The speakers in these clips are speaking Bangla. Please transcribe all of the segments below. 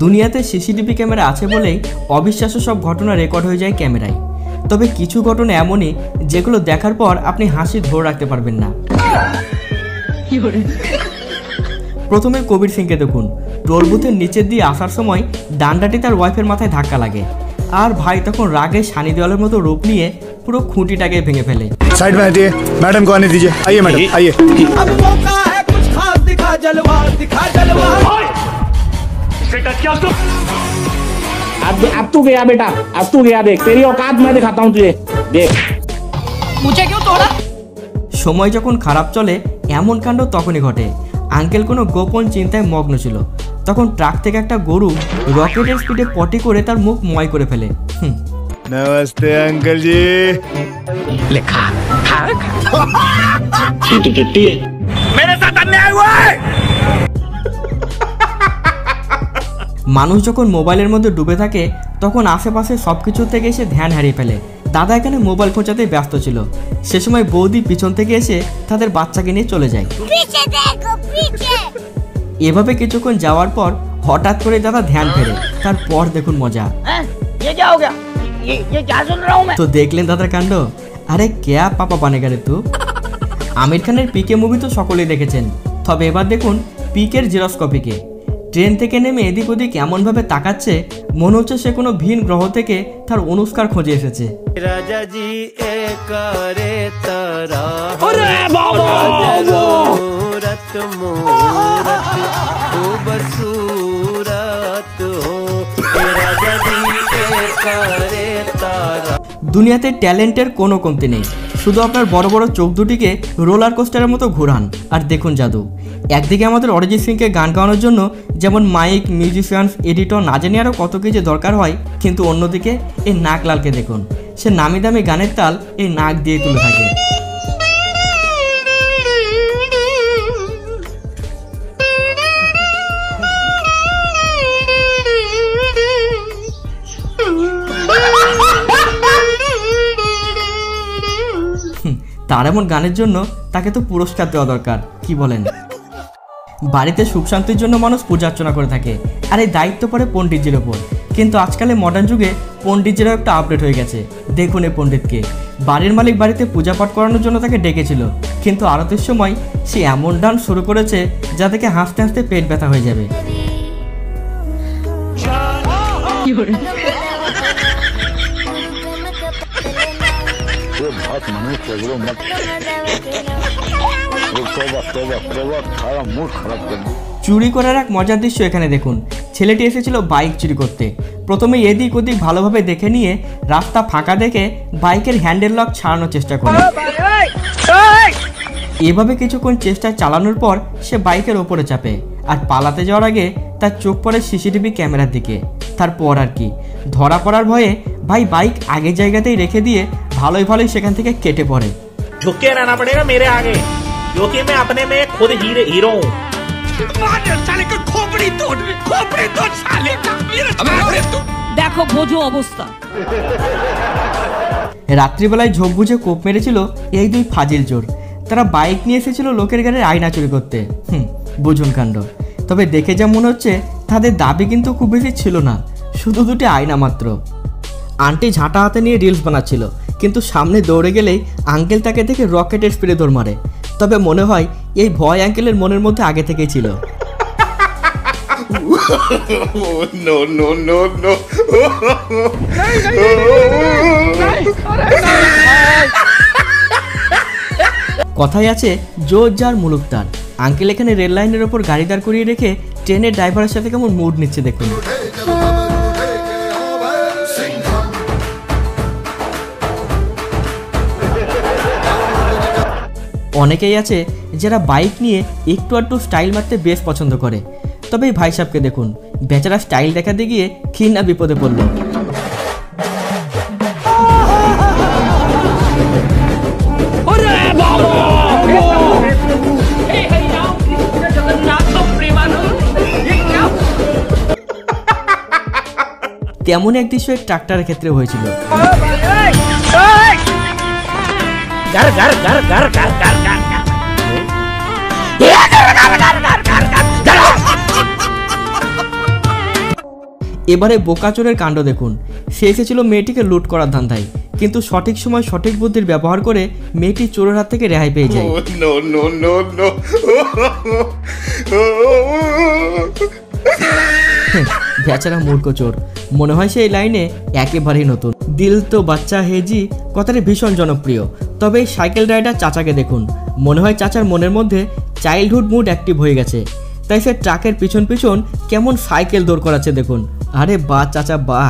দুনিয়াতে সিসিটিভি ক্যামেরা আছে বলেই অবিশ্বাস্য সব ঘটনা রেকর্ড হয়ে যায় ক্যামেরায়। তবে কিছু ঘটনা এমনই যেগুলো দেখার পর আপনি হাসি ধরে রাখতে পারবেন না। প্রথমে কবির সিংকে দেখুন, টোল বুথের নিচের দিয়ে আসার সময় ডান্ডাটি তার ওয়াইফের মাথায় ধাক্কা লাগে, আর ভাই তখন রাগে সানি দেওয়ালের মতো রূপ নিয়ে পুরো খুঁটিটাকে ভেঙে ফেলে। साइड में हटिए, मैडम को आने दीजिए। आइए मैडम, आइए। अब मौका है कुछ खास, दिखा जलवा, दिखा जलवा। अब तू गया बेटा, अब तू गया, देख तेरी औकात मैं दिखाता हूँ तुझे, देख। मुझे क्यों तोड़ा? সময় যখন খারাপ চলে এমন কাণ্ড তখনই ঘটে। আঙ্কেল কোনো গোপন চিন্তায় মগ্ন ছিল, তখন ট্রাক থেকে একটা গরু রকেটের স্পিডে পটি করে তার মুখ ময় করে ফেলে। नमस्ते अंकल जी। लिखा मेरे साथ अन्याय हुआ है। মানুষ যখন মোবাইলের মধ্যে ডুবে থাকে তখন আশেপাশে সবকিছু থেকে এসে ধ্যান হারিয়ে ফেলে। দাদা এখানে মোবাইল খোঁজাতে ব্যস্ত ছিল, সে সময় বৌদি পিছন থেকে এসে তাদের বাচ্চাকে নিয়ে চলে যায়। এভাবে কিছুক্ষণ যাওয়ার পর হঠাৎ করে দাদা ধ্যান ফেরে, তারপর দেখুন মজা। তো দেখলেন দাদার কাণ্ড। আরে ক্যা পাপা বানেগা রে তু। আমির খানের পিকে মুভি তো সকলেই দেখেছেন, তবে এবার দেখুন পিকের জেরক্স কপিকে। ট্রেন থেকে নেমে এদিক ওদিক এমনভাবে তাকাচ্ছে মনে হচ্ছে সে কোনো ভিন গ্রহ থেকে তার অনুষ্কার খোঁজে এসেছে। দুনিয়াতে ট্যালেন্টের কোনো কমতি নেই, শুধু আপনার বড় বড় চোখ দুটিকে রোলার কোস্টারের মতো ঘোরান আর দেখুন জাদু। একদিকে আমাদের অরিজিৎ সিংকে গান গাওয়ানোর জন্য যেমন মাইক, মিউজিশিয়ানস, এডিটর না জানি আরও কত কিছু দরকার হয়, কিন্তু অন্যদিকে এই নাকলালকে দেখুন, সে নামি দামি গানের তাল এই নাক দিয়ে তুলে থাকে। তার এমন গানের জন্য তাকে তো পুরস্কার দেওয়া দরকার, কি বলেন? বাড়িতে সুখ শান্তির জন্য মানুষ পূজা অর্চনা করে থাকে, আর এই দায়িত্ব পড়ে পণ্ডিতজির ওপর। কিন্তু আজকালের মডার্ন যুগে পণ্ডিতজিরাও একটা আপডেট হয়ে গেছে। দেখুন এই পণ্ডিতকে, বাড়ির মালিক বাড়িতে পূজা পাঠ করানোর জন্য তাকে ডেকেছিল, কিন্তু আরতির সময় সে এমন ডান্স শুরু করেছে যা থেকে হাসতে হাসতে পেট ব্যথা হয়ে যাবে। চুরি করার এক মজার দৃশ্য এখানে দেখুন। ছেলেটি এসেছিল বাইক চুরি করতে। প্রথমে এদিক ওদিক ভালোভাবে দেখে নিয়ে রাস্তা ফাঁকা দেখে বাইকের হ্যান্ডেল লক ছাড়ানোর চেষ্টা করে। এভাবে কিছুক্ষণ চেষ্টা চালানোর পর সে বাইকের ওপরে চাপে, আর পালাতে যাওয়ার আগে তার চোখ পড়ে সিসিটিভি ক্যামেরার দিকে। তারপর আর কি, ধরা পড়ার ভয়ে ভাই বাইক আগের জায়গাতেই রেখে দিয়ে ভালোই ভালোই সেখান থেকে কেটে পড়ে। झुके रहना पड़ेगा मेरे आगे, क्योंकि मैं अपने में खुद हीरो हूं। देखो বোঝো অবস্থা। রাত্রিবেলায় ঝোপ বুঝে কোপ মেরেছিল এই দুই ফাজিল চোর। তারা বাইক নিয়ে এসেছিল লোকের গাড়ির আয়না চুরি করতে। বুঝুন কাণ্ড। তবে দেখে যা মনে হচ্ছে তাদের দাবি কিন্তু খুব বেশি ছিল না, শুধু দুটি আয়না মাত্র। আন্টি ঝাঁটা হাতে নিয়ে রিলস বানাচ্ছিল, কিন্তু সামনে দৌড়ে গেলেই আঙ্কেল তাকে দেখে রকেটের স্পিডে দৌড় মারে। তবে মনে হয় এই ভয় আঙ্কেলের মনের মধ্যে আগে থেকেই ছিল। কথাই আছে জোর যার মুলুক তার। আঙ্কেল এখানে রেল লাইনের ওপর গাড়ি দাঁড় করিয়ে রেখে ট্রেনের ড্রাইভারের সাথে কেমন মুড নিচ্ছে দেখুন। অনেকেই আছে যারা বাইক নিয়ে একটু আধটু স্টাইল মারতে বেশ পছন্দ করে। তবে এই ভাই সাহেবকে দেখুন, বেচারা স্টাইল দেখাতে গিয়ে ক্ষীণ বিপদে পড়ল। তেমন এক দৃশ্য ট্রাক্টরের ক্ষেত্রে হয়েছিল। এবারে বোকাচোরের কাণ্ড দেখুন। সে এসেছিল মেয়েটিকে লুট করার ধান্ধায়, কিন্তু সঠিক সময় সঠিক বুদ্ধির ব্যবহার করে মেয়েটি চোরের হাত থেকে রেহাই পেয়ে যায়। বেচারা মূর্খ চোর, মনে হয় সেই লাইনে একেবারেই নতুন। দিল তো বাচ্চা হেজি কথাটি ভীষণ জনপ্রিয়। তবে এই সাইকেল রাইডার চাচাকে দেখুন, মনে হয় চাচার মনের মধ্যে চাইল্ডহুড মুড অ্যাক্টিভ হয়ে গেছে, তাই সে ট্রাকের পিছন পিছন কেমন সাইকেল দৌড় করাচ্ছে দেখুন। আরে বাহ চাচা বাহ।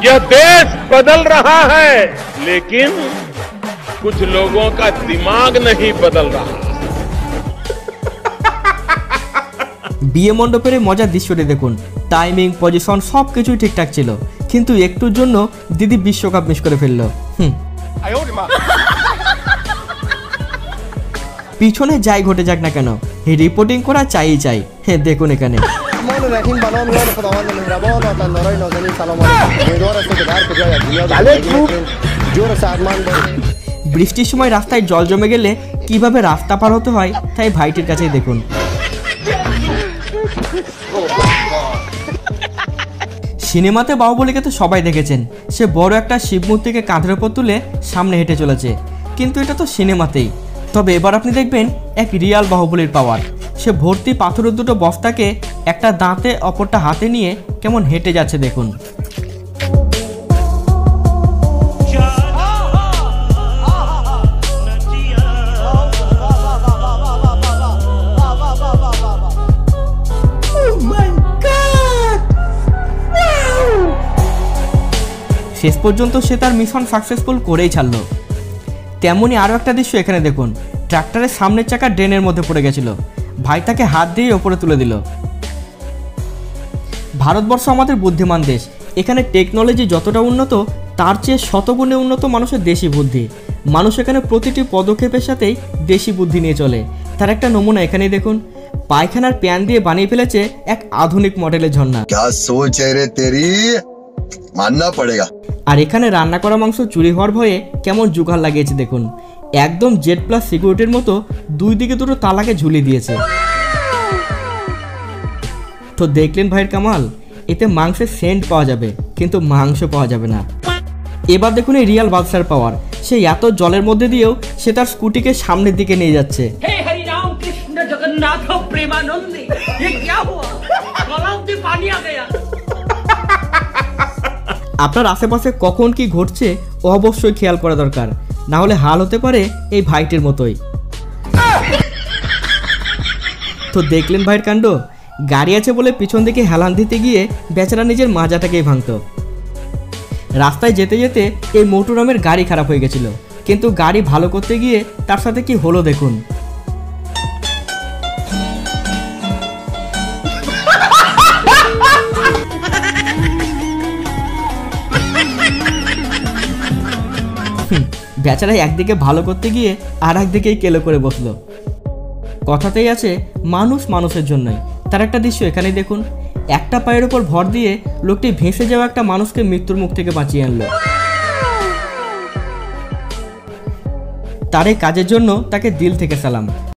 यह देश बदल रहा है, लेकिन कुछ लोगों का दिमाग नहीं बदल रहा। বিয়ে মণ্ডপের মজার দৃশ্যটি দেখুন। টাইমিং, পজিশন সব কিছুই ঠিকঠাক ছিল, কিন্তু একটুর জন্য দিদি বিশ্বকাপ মিস করে ফেললো। পিছনে যাই ঘটে যাক না কেন, রিপোর্টিং করা চাই চাই। হ্যাঁ দেখুন এখানে বৃষ্টির সময় রাস্তায় জল জমে গেলে কিভাবে রাস্তা পার হতে হয় তাই ভাইটির কাছেই দেখুন। সিনেমাতে বাহুবলীকে তো সবাই দেখেছেন, সে বড় একটা শিব মূর্তিকে কাঁধের উপর তুলে সামনে হেঁটে চলেছে, কিন্তু এটা তো সিনেমাতেই। তবে এবার আপনি দেখবেন এক রিয়াল বাহুবলীর পাওয়ার। সে ভর্তি পাথরের দুটো বস্তাকে একটা দাঁতে অপরটা হাতে নিয়ে কেমন হেঁটে যাচ্ছে দেখুন। শেষ পর্যন্ত সে তার মিশন সাকসেসফুল করেই ছাড়ল। তেমনই আরও একটা দৃশ্য এখানে দেখুন। ট্রাক্টরের সামনের চাকা ড্রেনের মধ্যে পড়ে গেছিল, ভাই তাকে হাত দিয়ে ওপরে তুলে দিল। ভারতবর্ষ আমাদের বুদ্ধিমান দেশ, এখানে টেকনোলজি যতটা উন্নত তার চেয়ে শতগুণে উন্নত মানুষের দেশি বুদ্ধি। মানুষ এখানে প্রতিটি পদক্ষেপের সাথেই দেশি বুদ্ধি নিয়ে চলে। তার একটা নমুনা এখানেই দেখুন। পায়খানার প্যান দিয়ে বানিয়ে ফেলেছে এক আধুনিক মডেলের ঝর্ণা। মাননা পড়েগা। আর এখানে রান্না করা মাংস চুরি হওয়ার ভয়ে কেমন জুগার লাগিয়েছে দেখুন। একদম জেড প্লাস সিকিউরিটির মতো দুই দিকে দুটো তালাকে ঝুলিয়ে দিয়েছে। তো দেখলেন ভাইয়ের কামাল, এতে মাংসের সেন্ট পাওয়া যাবে কিন্তু মাংস পাওয়া যাবে না। এবার দেখুন এই রিয়াল বাদশার পাওয়ার। সে এত জলের মধ্যে দিয়েও সে তার স্কুটিকে সামনের দিকে নিয়ে যাচ্ছে। हे हरि राम कृष्ण जगन्नाथ प्रेमानंदी, ये क्या हुआ? गलाव से पानी आ गया। আপনার আশেপাশে কখন কি ঘটছে অবশ্যই খেয়াল করা দরকার, না হলে হাল হতে পারে এই ভাইটির মতোই। তো দেখলেন ভাইয়ের কাণ্ড। গাড়ি আছে বলে পিছন দিকে হেলান দিতে গিয়ে বেচারা নিজের মাজাটাকেই ভাঙত। রাস্তায় যেতে যেতে এই মোটুরামের গাড়ি খারাপ হয়ে গেছিল, কিন্তু গাড়ি ভালো করতে গিয়ে তার সাথে কি হলো দেখুন। বেচারা একদিকে ভালো করতে গিয়ে আর একদিকেই কেলো করে বসলো। কথাতেই আছে মানুষ মানুষের জন্যই। তার একটা দৃশ্য এখানেই দেখুন। একটা পায়ের ওপর ভর দিয়ে লোকটি ভেসে যাওয়া একটা মানুষকে মৃত্যুর মুখ থেকে বাঁচিয়ে আনলো। তার এই কাজের জন্য তাকে দিল থেকে সালাম।